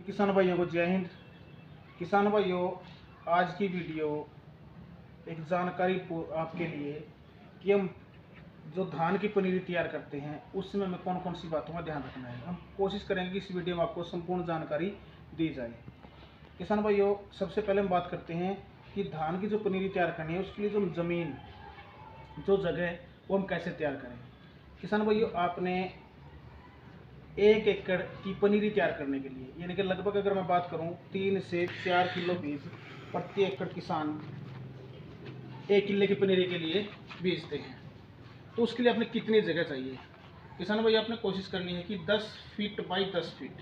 किसान भाइयों को जय हिंद। किसान भाइयों, आज की वीडियो एक जानकारी आपके लिए कि हम जो धान की पनीर तैयार करते हैं उसमें हमें कौन कौन सी बातों का ध्यान रखना है। हम कोशिश करेंगे कि इस वीडियो में आपको संपूर्ण जानकारी दी जाए। किसान भाइयों, सबसे पहले हम बात करते हैं कि धान की जो पनीर तैयार करनी है उसके लिए जो ज़मीन, जो जगह है वो हम कैसे तैयार करें। किसान भाइयों, आपने 1 एकड़ की पनीरी तैयार करने के लिए, यानी कि लगभग अगर मैं बात करूं 3 से 4 किलो बीज प्रति एकड़ किसान 1 किले की पनीरी के लिए बीजते हैं, तो उसके लिए आपने कितनी जगह चाहिए। किसान भाई, आपने कोशिश करनी है कि 10 फीट बाई 10 फीट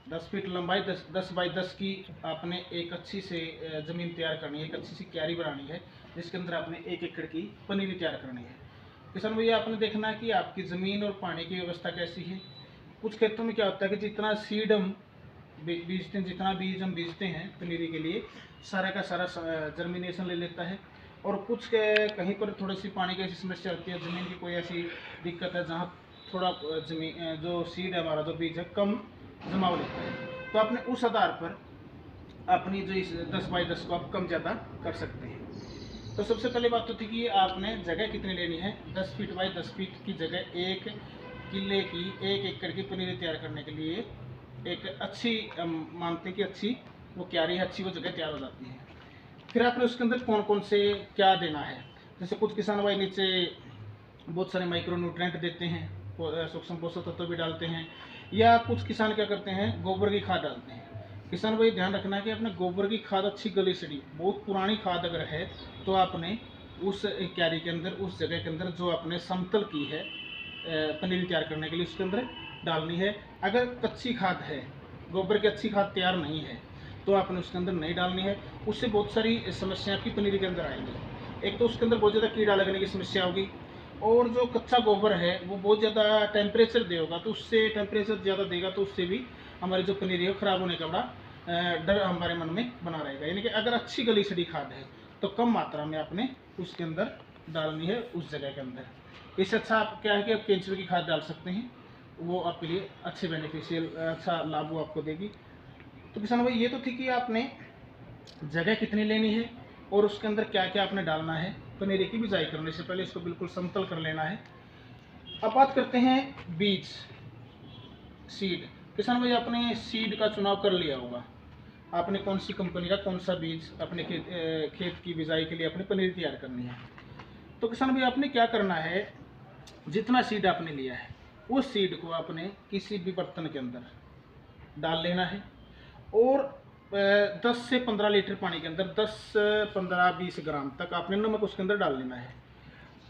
10 फीट लंबाई 10 बाई 10 की आपने एक अच्छी से ज़मीन तैयार करनी है, एक अच्छी सी क्यारी बनानी है जिसके अंदर आपने 1 एकड़ की पनीरी तैयार करनी है। किसान भैया, आपने देखना है कि आपकी ज़मीन और पानी की व्यवस्था कैसी है। कुछ खेतों में क्या होता है कि जितना सीड हम बीजते हैं, जितना बीज हम बीजते हैं पनीरी के लिए, सारा का सारा जर्मिनेशन ले लेता है। और कुछ कहीं पर थोड़ी सी पानी की ऐसी समस्या होती है, ज़मीन की कोई ऐसी दिक्कत है जहाँ थोड़ा ज़मीन जो सीड है हमारा, जो बीज है, कम जमाव लेता है। तो आपने उस आधार पर अपनी जो इस 10 बाई 10 को आप कम ज़्यादा कर सकते हैं। तो सबसे पहले बात तो थी कि आपने जगह कितनी लेनी है। 10 फीट बाई 10 फीट की जगह 1 किले की 1 एकड़ की पनीर तैयार करने के लिए एक अच्छी मानते हैं कि अच्छी वो क्यारी है, अच्छी वो जगह तैयार हो जाती है। फिर आपने उसके अंदर कौन कौन से क्या देना है। जैसे कुछ किसान भाई नीचे बहुत सारे माइक्रो न्यूट्रेंट देते हैं, सूक्ष्म पोषक तत्व भी डालते हैं, या कुछ किसान क्या करते हैं, गोबर की खाद डालते हैं। किसान भाई, ध्यान रखना है कि आपने गोबर की खाद अच्छी गली सड़ी बहुत पुरानी खाद अगर है तो आपने उस क्यारी के अंदर, उस जगह के अंदर जो आपने समतल की है पनीर तैयार करने के लिए, उसके अंदर डालनी है। अगर कच्ची खाद है, गोबर की अच्छी खाद तैयार नहीं है, तो आपने उसके अंदर नहीं डालनी है। उससे बहुत सारी समस्याएं आपकी पनीर के अंदर आएंगी। एक तो उसके अंदर बहुत ज़्यादा कीड़ा लगने की समस्या होगी, और जो कच्चा गोबर है वो बहुत ज़्यादा टेम्परेचर देगा, तो उससे टेम्परेचर ज़्यादा देगा तो उससे भी हमारी जो पनीर है ख़राब होने का बड़ा डर हमारे मन में बना रहेगा। यानी कि अगर अच्छी गली सड़ी खाद है तो कम मात्रा में आपने उसके अंदर डालनी है, उस जगह के अंदर। इससे अच्छा आप क्या है कि आप केंचुए की खाद डाल सकते हैं, वो आपके लिए अच्छे बेनिफिशियल, अच्छा लाभ वो आपको देगी। तो किसान भाई, ये तो थी कि आपने जगह कितनी लेनी है और उसके अंदर क्या क्या आपने डालना है। पनीर की बिजाई करने से पहले इसको बिल्कुल समतल कर लेना है। अब बात करते हैं बीज, सीड। किसान भाई, आपने सीड का चुनाव कर लिया होगा, आपने कौन सी कंपनी का कौन सा बीज अपने खेत की बिजाई के लिए अपनी पनीर तैयार करनी है। तो किसान भाई, आपने क्या करना है, जितना सीड आपने लिया है उस सीड को आपने किसी भी बर्तन के अंदर डाल लेना है, और 10 से 15 लीटर पानी के अंदर 10, 15, 20 ग्राम तक आपने नमक उसके अंदर डाल लेना है,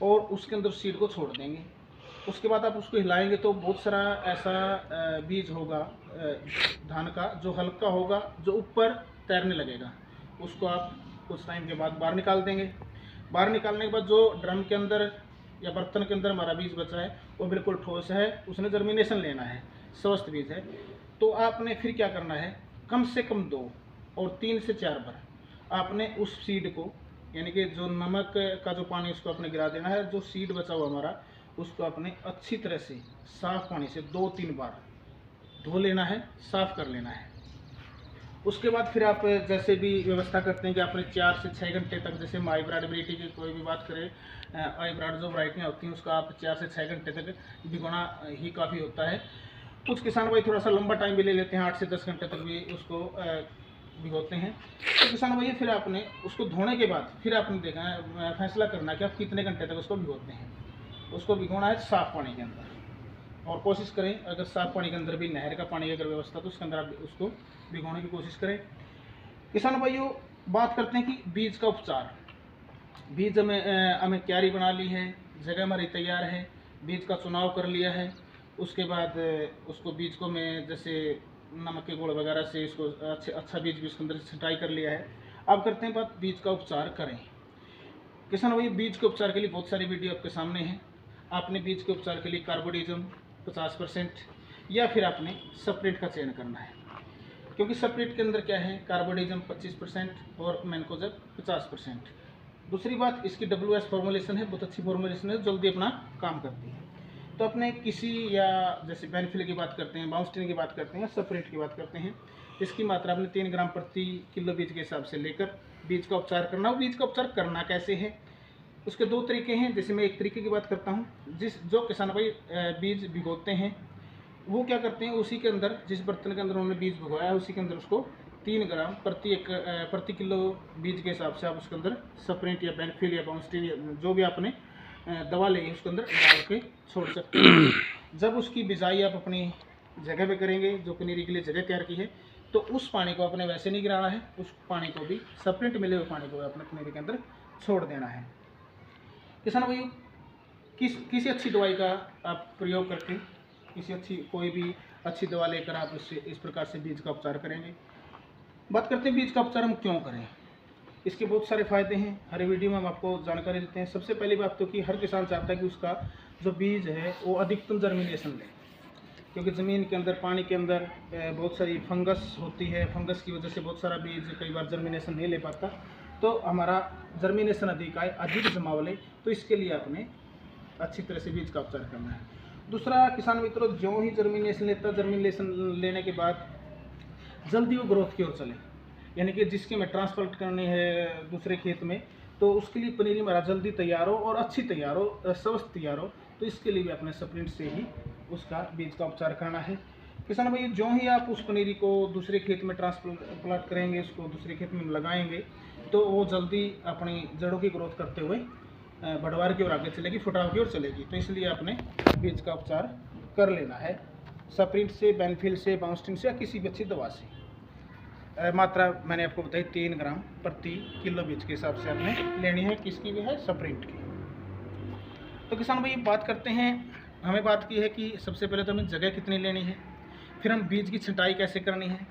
और उसके अंदर सीड को छोड़ देंगे। उसके बाद आप उसको हिलाएंगे तो बहुत सारा ऐसा बीज होगा धान का जो हल्का होगा, जो ऊपर तैरने लगेगा। उसको आप कुछ टाइम के बाद बाहर निकाल देंगे। बाहर निकालने के बाद जो ड्रम के अंदर या बर्तन के अंदर हमारा बीज बचा है वो बिल्कुल ठोस है, उसने जर्मिनेशन लेना है, स्वस्थ बीज है। तो आपने फिर क्या करना है, कम से कम 2 और 3 से 4 बार आपने उस सीड को, यानी कि जो नमक का जो पानी उसको आपने गिरा देना है, जो सीड बचा हुआ हमारा उसको आपने अच्छी तरह से साफ पानी से 2-3 बार धो लेना है, साफ कर लेना है। उसके बाद फिर आप जैसे भी व्यवस्था करते हैं कि आपने 4 से 6 घंटे तक, जैसे हम हाइब्रिड वैरायटी की कोई भी बात करें, हाइब्रिड जो वैरायटियाँ होती हैं उसका आप 4 से 6 घंटे तक भिगोना ही काफ़ी होता है। कुछ किसान भाई थोड़ा सा लंबा टाइम भी ले लेते हैं, 8 से 10 घंटे तक भी उसको भिगोते हैं। तो किसान भाई, फिर आपने उसको धोने के बाद फिर आपने देखना है, फैसला करना है कि आप कितने घंटे तक उसको भिगोते हैं। उसको भिगोना है साफ़ पानी के अंदर, और कोशिश करें अगर साफ़ पानी के अंदर भी नहर का पानी अगर व्यवस्था तो उसके अंदर आप उसको भिगोने की कोशिश करें। किसान भाइयों, बात करते हैं कि बीज का उपचार। बीज हमें क्यारी बना ली है, जगह हमारी तैयार है, बीज का चुनाव कर लिया है। उसके बाद उसको बीज को मैं जैसे नमक के गुड़ वगैरह से इसको अच्छा बीज भी उसके अंदर छटाई कर लिया है। अब करते हैं बात बीज का उपचार करें। किसान भाई, बीज के उपचार के लिए बहुत सारी वीडियो आपके सामने हैं। आपने बीज के उपचार के लिए कार्बोडिजम 50% या फिर आपने सप्रेट का चयन करना है, क्योंकि सप्रेट के अंदर क्या है, कार्बोडिजम 25% और मैनकोजेब 50%। दूसरी बात, इसकी WS फॉर्मुलेशन है, बहुत अच्छी फॉर्मुलेशन है, जल्दी अपना काम करती है। तो अपने किसी या जैसे बेनिफिल की बात करते हैं, बाउंसटिन की बात करते हैं, सप्रेंट की बात करते हैं, इसकी मात्रा अपने 3 ग्राम प्रति किलो बीज के हिसाब से लेकर बीज का उपचार करना। और बीज का उपचार करना कैसे है, उसके 2 तरीके हैं। जैसे मैं एक तरीके की बात करता हूँ, जो किसान भाई बीज भिगोते हैं वो क्या करते हैं, उसी के अंदर जिस बर्तन के अंदर उन्होंने बीज भिगोया है उसी के अंदर उसको 3 ग्राम प्रति किलो बीज के हिसाब से आप उसके अंदर सप्रेंट या बेनिफिल या बाउंसटिन या जो भी आपने दवा ली है उसके अंदर डाल के छोड़ सकते हैं। जब उसकी बिजाई आप अपनी जगह पे करेंगे, जो पनीरी के लिए जगह तैयार की है, तो उस पानी को आपने वैसे नहीं गिराना है, उस पानी को भी सप्रेंट मिले हुए पानी को अपने पनीरी के अंदर छोड़ देना है। किसान भाई किसी अच्छी दवाई का आप प्रयोग करके, कोई भी अच्छी दवा लेकर आप उससे इस प्रकार से बीज का उपचार करेंगे। बात करते हैं बीज का उपचार हम क्यों करें, इसके बहुत सारे फायदे हैं। हर वीडियो में हम आपको जानकारी देते हैं। सबसे पहली बात तो कि हर किसान चाहता है कि उसका जो बीज है वो अधिकतम जर्मिनेशन ले, क्योंकि ज़मीन के अंदर, पानी के अंदर बहुत सारी फंगस होती है। फंगस की वजह से बहुत सारा बीज कई बार जर्मिनेशन नहीं ले पाता, तो हमारा जर्मिनेशन अधिक आए, अधिक जमाव ले, तो इसके लिए आपने अच्छी तरह से बीज का उपचार करना है। दूसरा, किसान मित्रों, जो ही जर्मिनेशन लेता, जर्मिनेशन लेने के बाद जल्दी वो ग्रोथ की ओर चले, यानी कि जिसकी में ट्रांसप्लांट करनी है दूसरे खेत में, तो उसके लिए पनीरी हमारा जल्दी तैयार हो और अच्छी तैयार हो, स्वस्थ तैयार हो, तो इसके लिए भी अपने सप्रेंट से ही उसका बीज का उपचार करना है। किसान भाई, जो ही आप उस पनीरी को दूसरे खेत में ट्रांसप्लांट करेंगे, उसको दूसरे खेत में लगाएंगे, तो वो जल्दी अपनी जड़ों की ग्रोथ करते हुए बढ़वार की ओर आगे चलेगी, फुटाव की ओर चलेगी। तो इसलिए आपने बीज का उपचार कर लेना है सप्रेंट से, बेनिफिल से, बाउंसटिन से या किसी भी अच्छी दवा से। मात्रा मैंने आपको बताई 3 ग्राम प्रति किलो बीज के हिसाब से आपने लेनी है। किसकी भी है, सप्रेंट की। तो किसान भाई बात करते हैं, हमें बात की है कि सबसे पहले तो हमें जगह कितनी लेनी है, फिर हम बीज की छंटाई कैसे करनी है।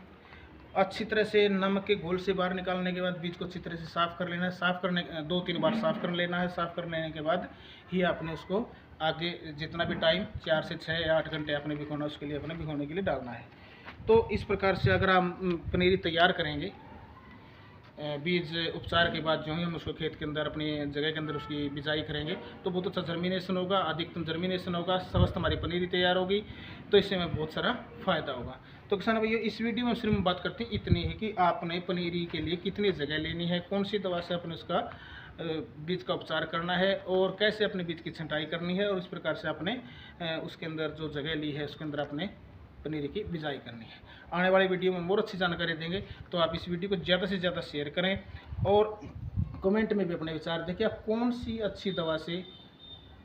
अच्छी तरह से नमक के घोल से बाहर निकालने के बाद बीज को अच्छी तरह से साफ़ कर लेना है। 2-3 बार साफ़ कर लेना है। साफ़ कर लेने के बाद ही आपने उसको आगे जितना भी टाइम 4 से 6 या 8 घंटे आपने भिगोना, उसके लिए अपने भिगोने के लिए डालना है। तो इस प्रकार से अगर हम पनीरी तैयार करेंगे बीज उपचार के बाद, जो ही हम उसको खेत के अंदर अपनी जगह के अंदर उसकी बिजाई करेंगे, तो बहुत अच्छा जर्मिनेशन होगा, अधिकतम जर्मिनेशन होगा, स्वस्थ हमारी पनीरी तैयार होगी। तो इससे हमें बहुत सारा फ़ायदा होगा। तो किसान भैया, इस वीडियो में सिर्फ बात करते हैं इतनी है कि आपने पनीरी के लिए कितनी जगह लेनी है, कौन सी दवा से अपने उसका बीज का उपचार करना है और कैसे अपने बीज की छंटाई करनी है, और इस प्रकार से आपने उसके अंदर जो जगह ली है उसके अंदर अपने पनीरी की बिजाई करनी है। आने वाली वीडियो में और अच्छी जानकारी देंगे, तो आप इस वीडियो को ज़्यादा से ज़्यादा शेयर करें और कमेंट में भी अपने विचार दें कि आप कौन सी अच्छी दवा से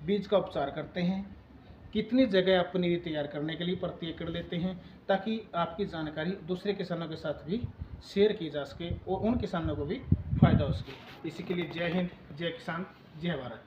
बीज का उपचार करते हैं, कितनी जगह आप पनीरी तैयार करने के लिए प्रति एकड़ लेते हैं, ताकि आपकी जानकारी दूसरे किसानों के साथ भी शेयर की जा सके और उन किसानों को भी फायदा हो सके। इसी के लिए जय हिंद, जय किसान, जय भारत।